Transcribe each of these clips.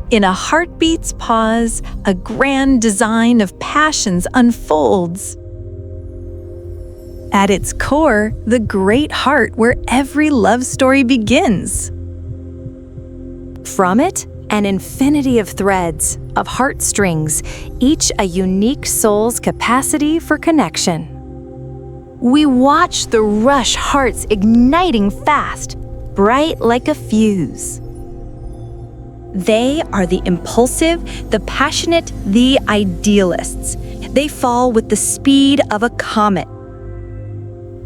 In a heartbeat's pause, a grand design of passions unfolds. At its core, the great heart where every love story begins. From it, an infinity of threads, of heartstrings, each a unique soul's capacity for connection. We watch the rush hearts igniting fast, bright like a fuse. They are the impulsive, the passionate, the idealists. They fall with the speed of a comet,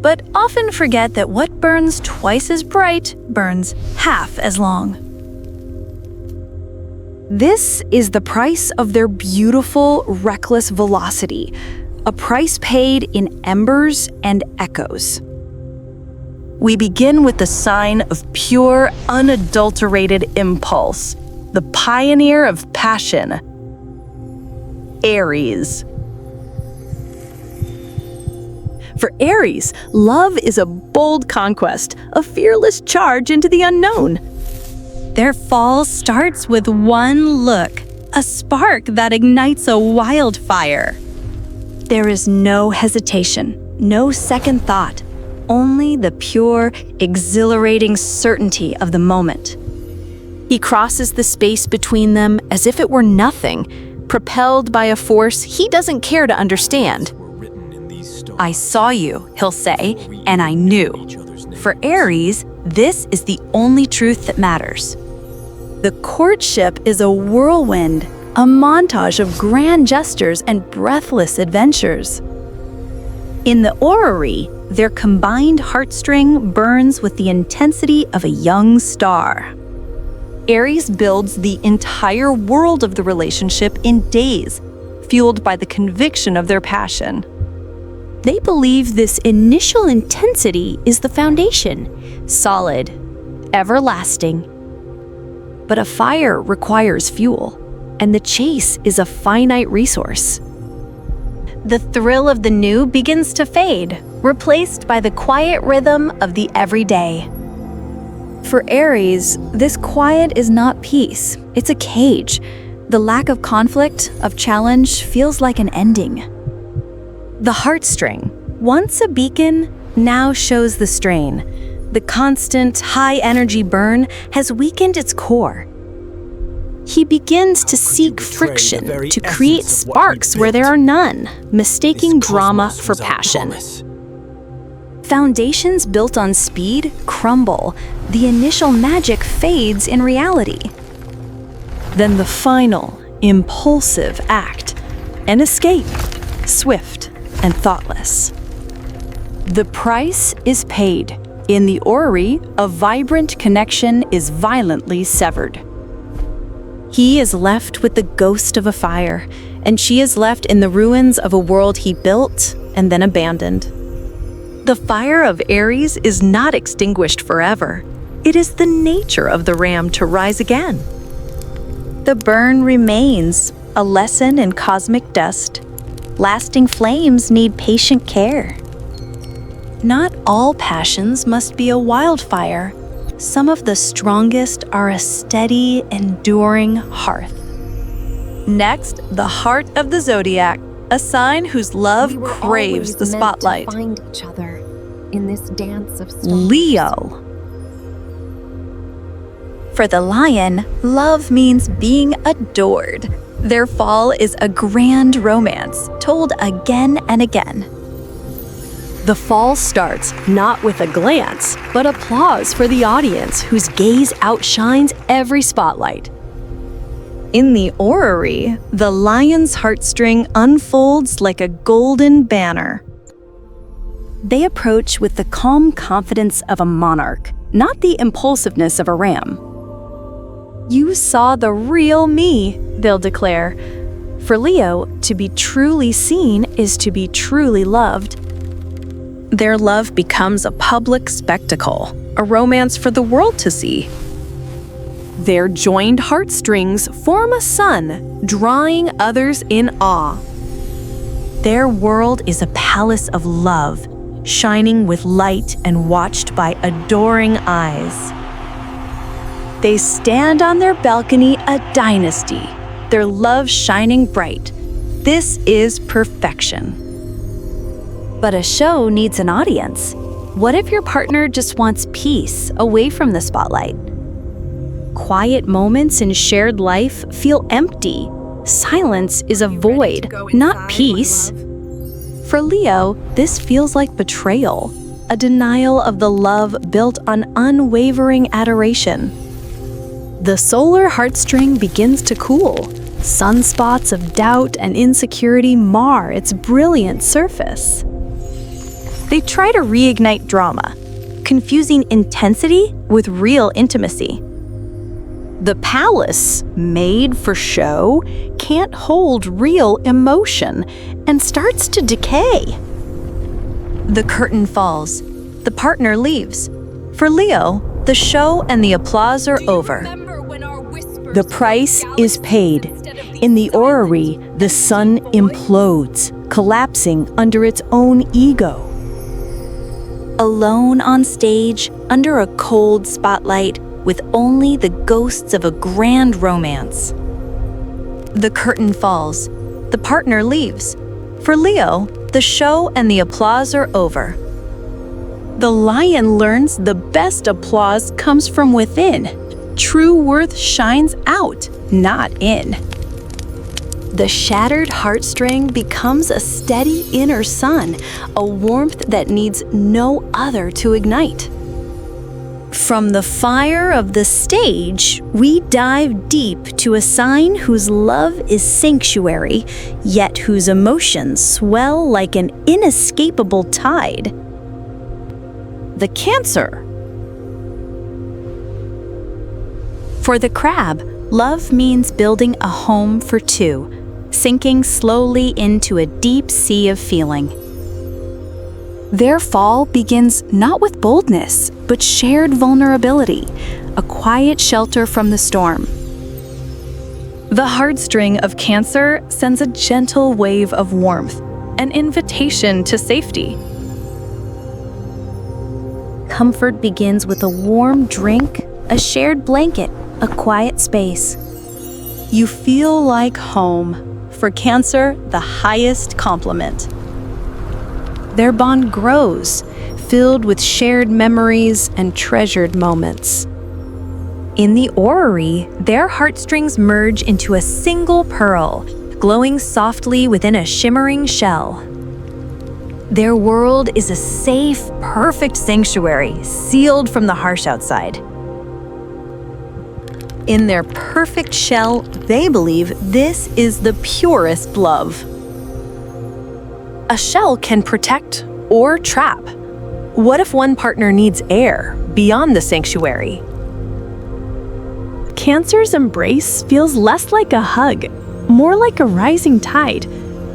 but often forget that what burns twice as bright burns half as long. This is the price of their beautiful, reckless velocity, a price paid in embers and echoes. We begin with the sign of pure, unadulterated impulse, the pioneer of passion, Aries. For Aries, love is a bold conquest, a fearless charge into the unknown. Their fall starts with one look, a spark that ignites a wildfire. There is no hesitation, no second thought, only the pure, exhilarating certainty of the moment. He crosses the space between them as if it were nothing, propelled by a force he doesn't care to understand. I saw you, he'll say, and I knew. For Aries, this is the only truth that matters. The courtship is a whirlwind, a montage of grand gestures and breathless adventures. In the Orrery, their combined heartstring burns with the intensity of a young star. Aries builds the entire world of the relationship in days, fueled by the conviction of their passion. They believe this initial intensity is the foundation, solid, everlasting. But a fire requires fuel, and the chase is a finite resource. The thrill of the new begins to fade, replaced by the quiet rhythm of the everyday. For Aries, this quiet is not peace, it's a cage. The lack of conflict, of challenge, feels like an ending. The heartstring, once a beacon, now shows the strain. The constant, high-energy burn has weakened its core. He begins to seek friction, to create sparks where there are none, mistaking drama for passion. Foundations built on speed crumble. The initial magic fades in reality. Then the final, impulsive act, an escape, swift and thoughtless. The price is paid. In the Orrery, a vibrant connection is violently severed. He is left with the ghost of a fire, and she is left in the ruins of a world he built and then abandoned. The fire of Aries is not extinguished forever. It is the nature of the ram to rise again. The burn remains, a lesson in cosmic dust. Lasting flames need patient care. Not all passions must be a wildfire. Some of the strongest are a steady, enduring hearth. Next, the heart of the Zodiac, a sign whose love craves the spotlight. Find each other in this dance of stars. Leo. For the lion, love means being adored. Their fall is a grand romance, told again and again. The fall starts not with a glance, but applause for the audience whose gaze outshines every spotlight. In the Orrery, the lion's heartstring unfolds like a golden banner. They approach with the calm confidence of a monarch, not the impulsiveness of a ram. You saw the real me, they'll declare. For Leo, to be truly seen is to be truly loved. Their love becomes a public spectacle, a romance for the world to see. Their joined heartstrings form a sun, drawing others in awe. Their world is a palace of love, shining with light and watched by adoring eyes. They stand on their balcony, a dynasty, their love shining bright. This is perfection. But a show needs an audience. What if your partner just wants peace away from the spotlight? Quiet moments in shared life feel empty. Silence is a void, not peace. For Leo, this feels like betrayal, a denial of the love built on unwavering adoration. The solar heartstring begins to cool. Sunspots of doubt and insecurity mar its brilliant surface. They try to reignite drama, confusing intensity with real intimacy. The palace, made for show, can't hold real emotion and starts to decay. The curtain falls. The partner leaves. For Leo, the show and the applause are over. The price is paid. In the orrery, the sun implodes, collapsing under its own ego. Alone on stage, under a cold spotlight, with only the ghosts of a grand romance. The curtain falls. The partner leaves. For Leo, the show and the applause are over. The lion learns the best applause comes from within. True worth shines out, not in. The shattered heartstring becomes a steady inner sun, a warmth that needs no other to ignite. From the fire of the stage, we dive deep to a sign whose love is sanctuary, yet whose emotions swell like an inescapable tide. The Cancer. For the crab, love means building a home for two, sinking slowly into a deep sea of feeling. Their fall begins not with boldness, but shared vulnerability, a quiet shelter from the storm. The heartstring of Cancer sends a gentle wave of warmth, an invitation to safety. Comfort begins with a warm drink, a shared blanket, a quiet space. You feel like home. For Cancer, the highest compliment. Their bond grows, filled with shared memories and treasured moments. In the orrery, their heartstrings merge into a single pearl, glowing softly within a shimmering shell. Their world is a safe, perfect sanctuary, sealed from the harsh outside. In their perfect shell, they believe this is the purest love. A shell can protect or trap. What if one partner needs air beyond the sanctuary? Cancer's embrace feels less like a hug, more like a rising tide,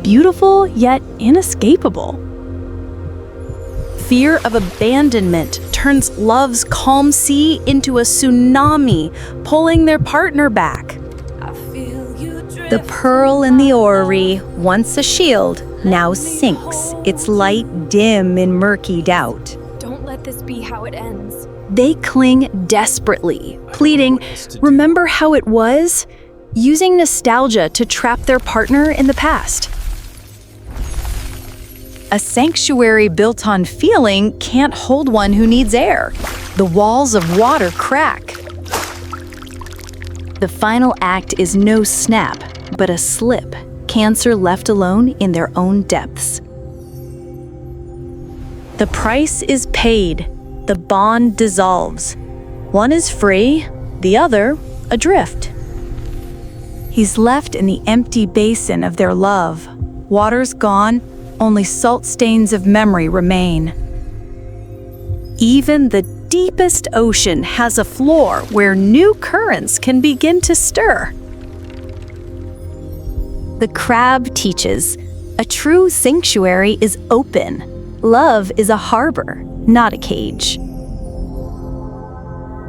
beautiful yet inescapable. Fear of abandonment turns love's calm sea into a tsunami, pulling their partner back. The pearl in the orrery, once a shield, now sinks, its light dim in murky doubt. Don't let this be how it ends. They cling desperately, pleading, "Remember how it was?" using nostalgia to trap their partner in the past. A sanctuary built on feeling can't hold one who needs air. The walls of water crack. The final act is no snap, but a slip. Cancer left alone in their own depths. The price is paid. The bond dissolves. One is free, the other adrift. He's left in the empty basin of their love. Water's gone, only salt stains of memory remain. Even the deepest ocean has a floor where new currents can begin to stir. The crab teaches, a true sanctuary is open. Love is a harbor, not a cage.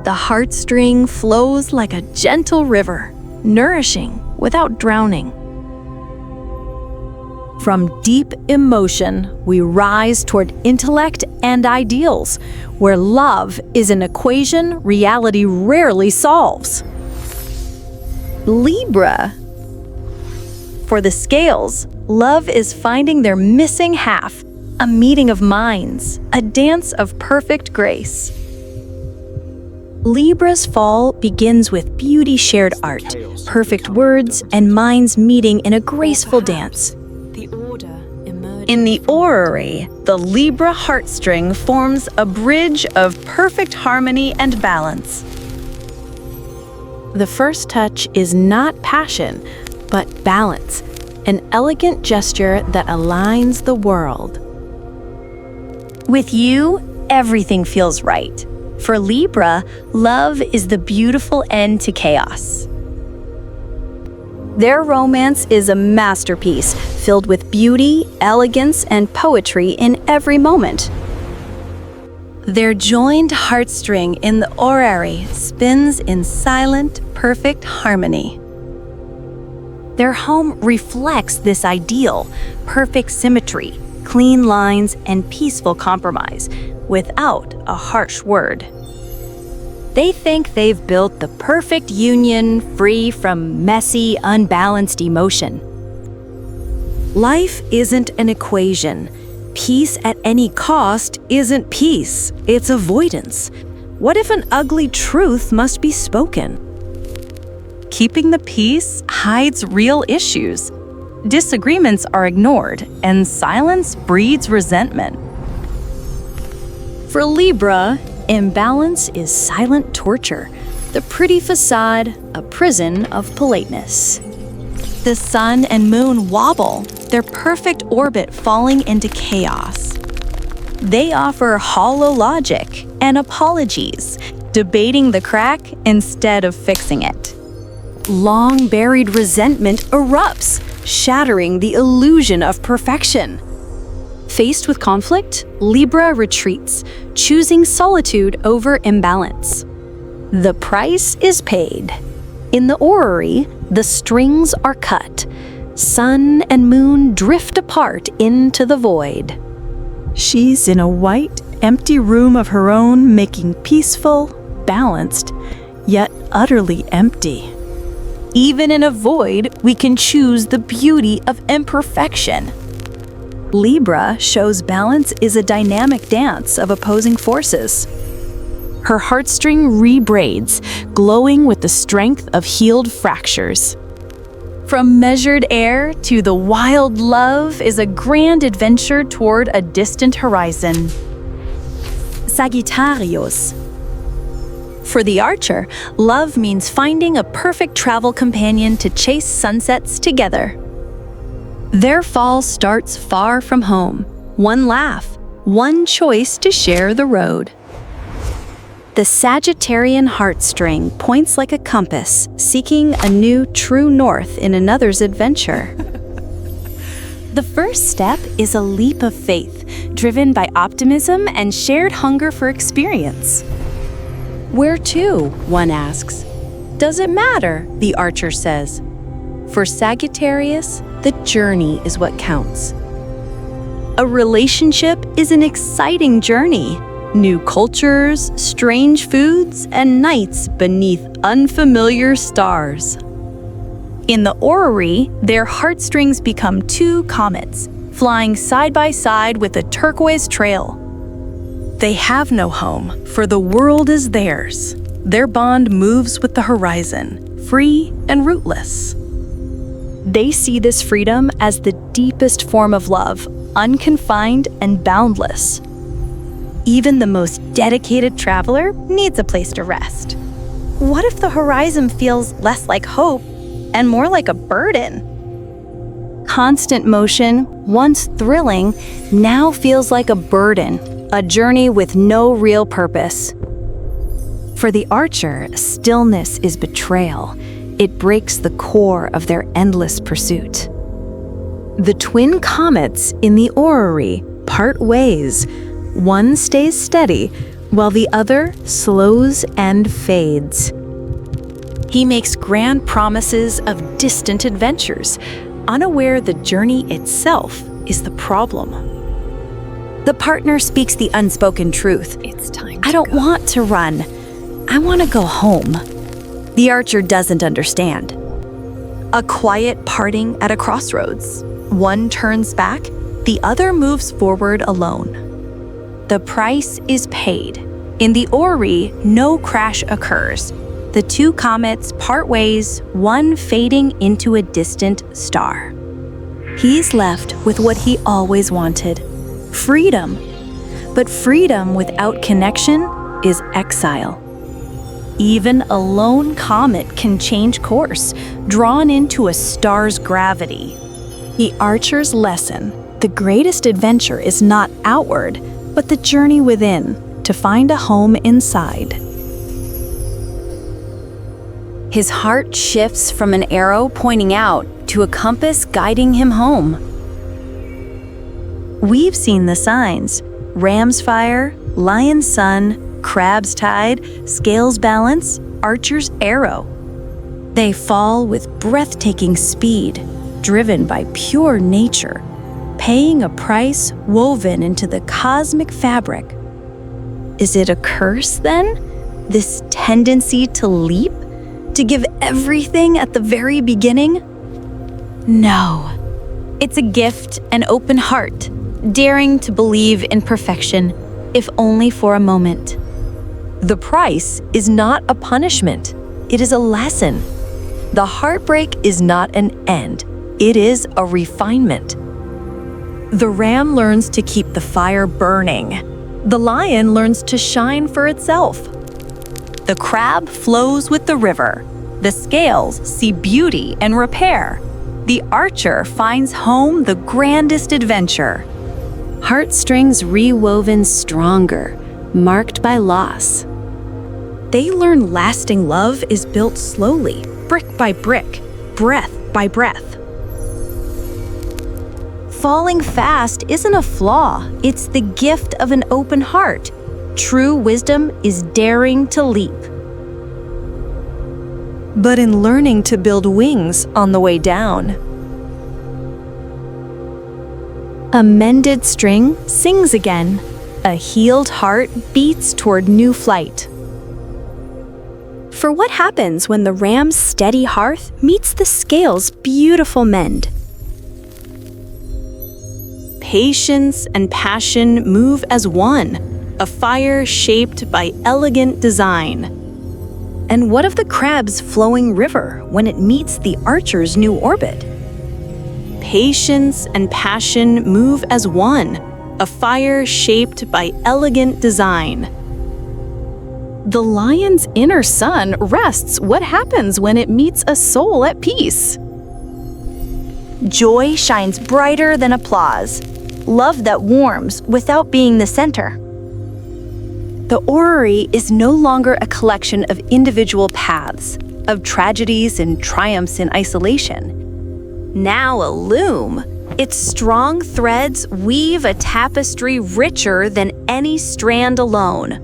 The heartstring flows like a gentle river, nourishing without drowning. From deep emotion, we rise toward intellect and ideals, where love is an equation reality rarely solves. Libra. For the scales, love is finding their missing half, a meeting of minds, a dance of perfect grace. Libra's fall begins with beauty shared art, perfect words, and minds meeting in a graceful dance. In the Orrery, the Libra heartstring forms a bridge of perfect harmony and balance. The first touch is not passion, but balance, an elegant gesture that aligns the world. With you, everything feels right. For Libra, love is the beautiful end to chaos. Their romance is a masterpiece, filled with beauty, elegance, and poetry in every moment. Their joined heartstring in the Orrery spins in silent, perfect harmony. Their home reflects this ideal, perfect symmetry, clean lines, and peaceful compromise, without a harsh word. They think they've built the perfect union free from messy, unbalanced emotion. Life isn't an equation. Peace at any cost isn't peace, it's avoidance. What if an ugly truth must be spoken? Keeping the peace hides real issues. Disagreements are ignored, and silence breeds resentment. For Libra, imbalance is silent torture, the pretty facade, a prison of politeness. The sun and moon wobble, their perfect orbit falling into chaos. They offer hollow logic and apologies, debating the crack instead of fixing it. Long-buried resentment erupts, shattering the illusion of perfection. Faced with conflict, Libra retreats, choosing solitude over imbalance. The price is paid. In the Orrery, the strings are cut. Sun and moon drift apart into the void. She's in a white, empty room of her own, making peaceful, balanced, yet utterly empty. Even in a void, we can choose the beauty of imperfection. Libra shows balance is a dynamic dance of opposing forces. Her heartstring rebraids, glowing with the strength of healed fractures. From measured air to the wild love is a grand adventure toward a distant horizon. Sagittarius. For the archer, love means finding a perfect travel companion to chase sunsets together. Their fall starts far from home. One laugh, one choice to share the road. The Sagittarian heartstring points like a compass, seeking a new true north in another's adventure. The first step is a leap of faith, driven by optimism and shared hunger for experience. Where to? One asks. Does it matter? The archer says. For Sagittarius, the journey is what counts. A relationship is an exciting journey. New cultures, strange foods, and nights beneath unfamiliar stars. In the Orrery, their heartstrings become two comets, flying side by side with a turquoise trail. They have no home, for the world is theirs. Their bond moves with the horizon, free and rootless. They see this freedom as the deepest form of love, unconfined and boundless. Even the most dedicated traveler needs a place to rest. What if the horizon feels less like hope and more like a burden? Constant motion, once thrilling, now feels like a burden, a journey with no real purpose. For the archer, stillness is betrayal. It breaks the core of their endless pursuit. The twin comets in the Orrery part ways. One stays steady, while the other slows and fades. He makes grand promises of distant adventures, unaware the journey itself is the problem. The partner speaks the unspoken truth. It's time I don't want to run. I want to go home. The archer doesn't understand. A quiet parting at a crossroads. One turns back, the other moves forward alone. The price is paid. In the Orrery, no crash occurs. The two comets part ways, one fading into a distant star. He's left with what he always wanted, freedom. But freedom without connection is exile. Even a lone comet can change course, drawn into a star's gravity. The archer's lesson: the greatest adventure is not outward, but the journey within, to find a home inside. His heart shifts from an arrow pointing out to a compass guiding him home. We've seen the signs: ram's fire, lion's sun, crab's tide, scale's balance, archer's arrow. They fall with breathtaking speed, driven by pure nature, paying a price woven into the cosmic fabric. Is it a curse, then? This tendency to leap? To give everything at the very beginning? No. It's a gift, an open heart, daring to believe in perfection, if only for a moment. The price is not a punishment. It is a lesson. The heartbreak is not an end. It is a refinement. The ram learns to keep the fire burning. The lion learns to shine for itself. The crab flows with the river. The scales see beauty and repair. The archer finds home the grandest adventure. Heartstrings rewoven stronger, marked by loss. They learn lasting love is built slowly, brick by brick, breath by breath. Falling fast isn't a flaw, it's the gift of an open heart. True wisdom is daring to leap. But in learning to build wings on the way down. A mended string sings again. A healed heart beats toward new flight. For what happens when the ram's steady hearth meets the scale's beautiful mend? Patience and passion move as one, a fire shaped by elegant design. And what of the crab's flowing river when it meets the archer's new orbit? Patience and passion move as one, a fire shaped by elegant design. The lion's inner sun rests what happens when it meets a soul at peace. Joy shines brighter than applause, love that warms without being the center. The Orrery is no longer a collection of individual paths, of tragedies and triumphs in isolation. Now a loom, its strong threads weave a tapestry richer than any strand alone.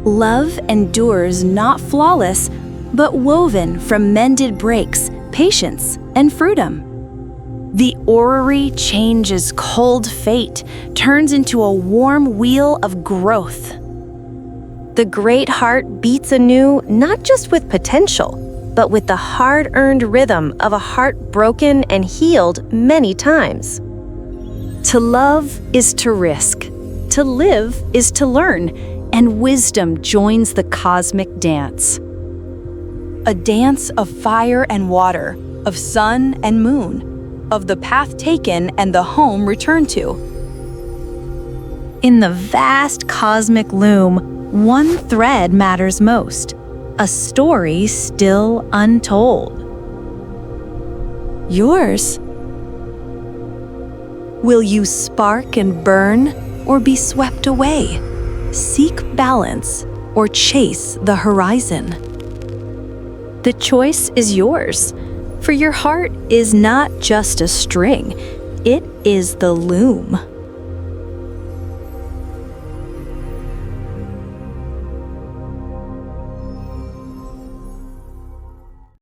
Love endures not flawless, but woven from mended breaks, patience, and freedom. The Orrery changes cold fate, turns into a warm wheel of growth. The great heart beats anew not just with potential, but with the hard-earned rhythm of a heart broken and healed many times. To love is to risk. To live is to learn, and wisdom joins the cosmic dance. A dance of fire and water, of sun and moon, of the path taken and the home returned to. In the vast cosmic loom, one thread matters most, a story still untold. Yours. Will you spark and burn or be swept away? Seek balance or chase the horizon. The choice is yours, for your heart is not just a string, it is the loom.